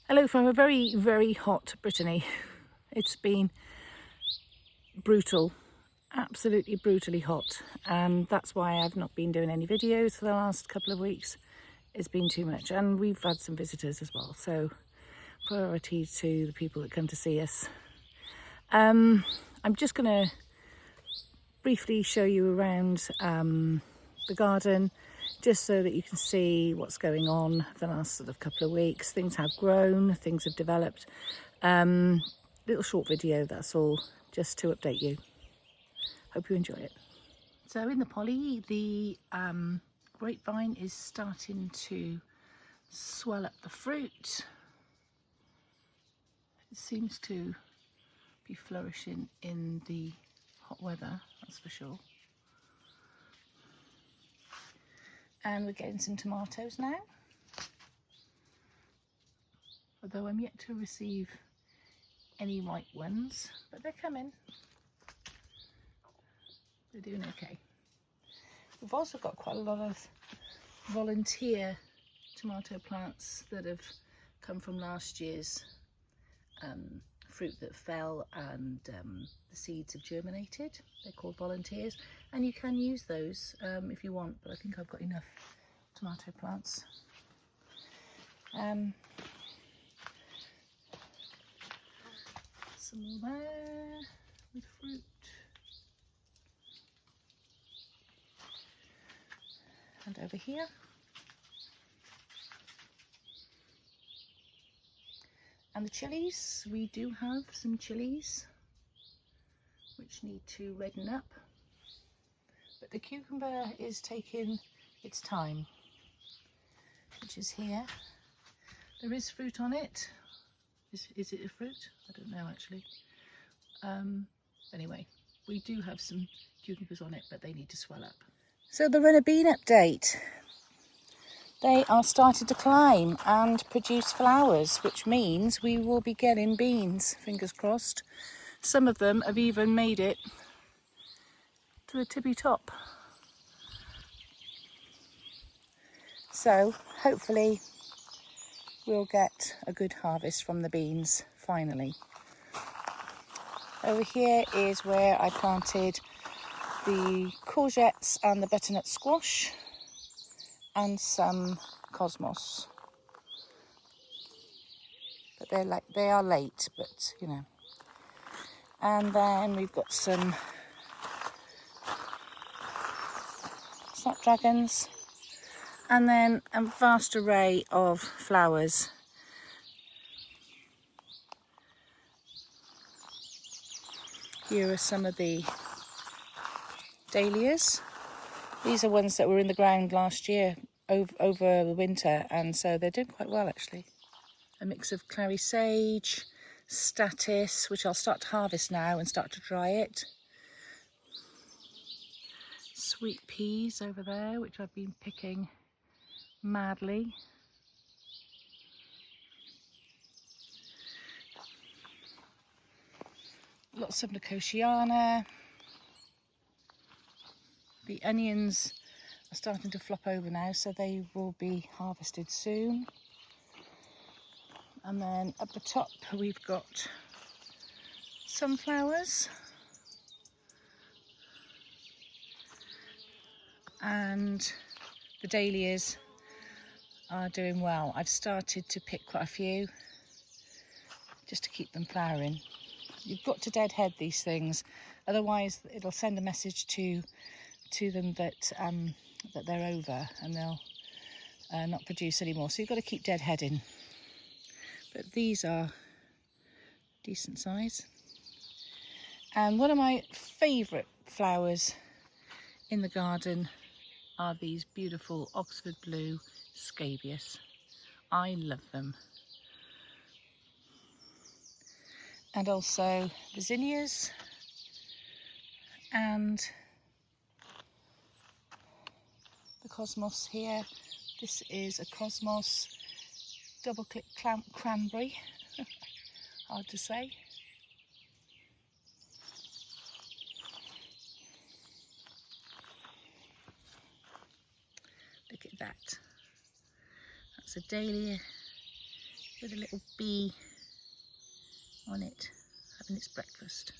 Hello from a very, very hot Brittany. It's been brutal, absolutely brutally hot, and that's why I've not been doing any videos for the last couple of weeks. It's been too much, and we've had some visitors as well, so priority to the people that come to see us. I'm just going to briefly show you around the garden, just so that you can see what's going on the last sort of couple of weeks. Things have grown, things have developed. Little short video, that's all, just to update you. Hope you enjoy it. So in the poly, the grapevine is starting to swell up the fruit. It seems to be flourishing in the hot weather, that's for sure. And we're getting some tomatoes now, although I'm yet to receive any ripe ones, but they're coming. They're doing okay. We've also got quite a lot of volunteer tomato plants that have come from last year's fruit that fell, and the seeds have germinated. They're called volunteers, and you can use those if you want, but I think I've got enough tomato plants. Some more there with fruit. And over here. And the chilies, we do have some chilies which need to redden up, but the cucumber is taking its time, which is here. There is fruit on it. Is it a fruit? I don't know actually. Anyway, we do have some cucumbers on it, but they need to swell up. So the runner bean update. They are starting to climb and produce flowers, which means we will be getting beans, fingers crossed. Some of them have even made it to the tippy top. So hopefully we'll get a good harvest from the beans finally. Over here is where I planted the courgettes and the butternut squash and some cosmos. But they are late, but you know. And then we've got some snapdragons, and then a vast array of flowers. Here are some of the dahlias. These are ones that were in the ground last year over the winter, and so they're doing quite well actually. A mix of clary sage, statice, which I'll start to harvest now and start to dry it. Sweet peas over there, which I've been picking madly. Lots of Nicotiana. The onions are starting to flop over now, so they will be harvested soon. And then up the top we've got sunflowers. And the dahlias are doing well. I've started to pick quite a few just to keep them flowering. You've got to deadhead these things, otherwise it'll send a message to them that that they're over and they'll not produce anymore. So you've got to keep deadheading. But these are decent size. And one of my favourite flowers in the garden are these beautiful Oxford blue scabious. I love them. And also the zinnias and the cosmos here. This is a cosmos double click cranberry. Hard to say. Look at that. That's a dahlia with a little bee on it having its breakfast.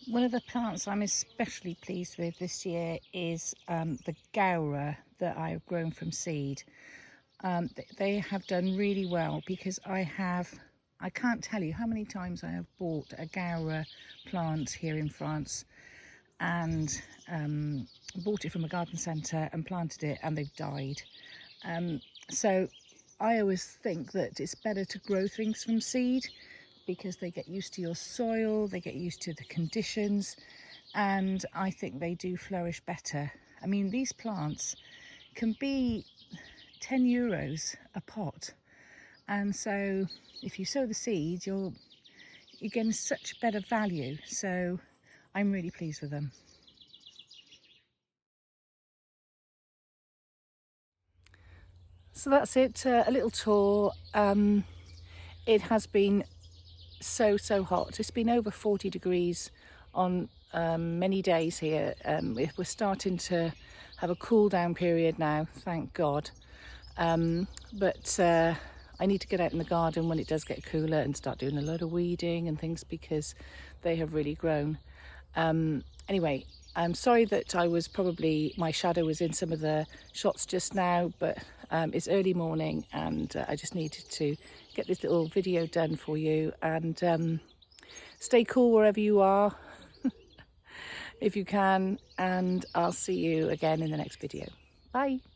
One of the plants I'm especially pleased with this year is the Gaura that I've grown from seed. They have done really well because I can't tell you how many times I have bought a Gaura plant here in France and bought it from a garden centre and planted it, and they've died. So I always think that it's better to grow things from seed because they get used to your soil, they get used to the conditions, and I think they do flourish better. I mean, these plants can be €10 a pot, and so if you sow the seed, you're getting such better value. So I'm really pleased with them. So that's it, a little tour. It has been so hot. It's been over 40 degrees on many days here. We're starting to have a cool down period now, thank God. But I need to get out in the garden when it does get cooler and start doing a load of weeding and things because they have really grown. Anyway, I'm sorry that my shadow was in some of the shots just now, but it's early morning and I just needed to get this little video done for you. And stay cool wherever you are if you can, and I'll see you again in the next video. Bye.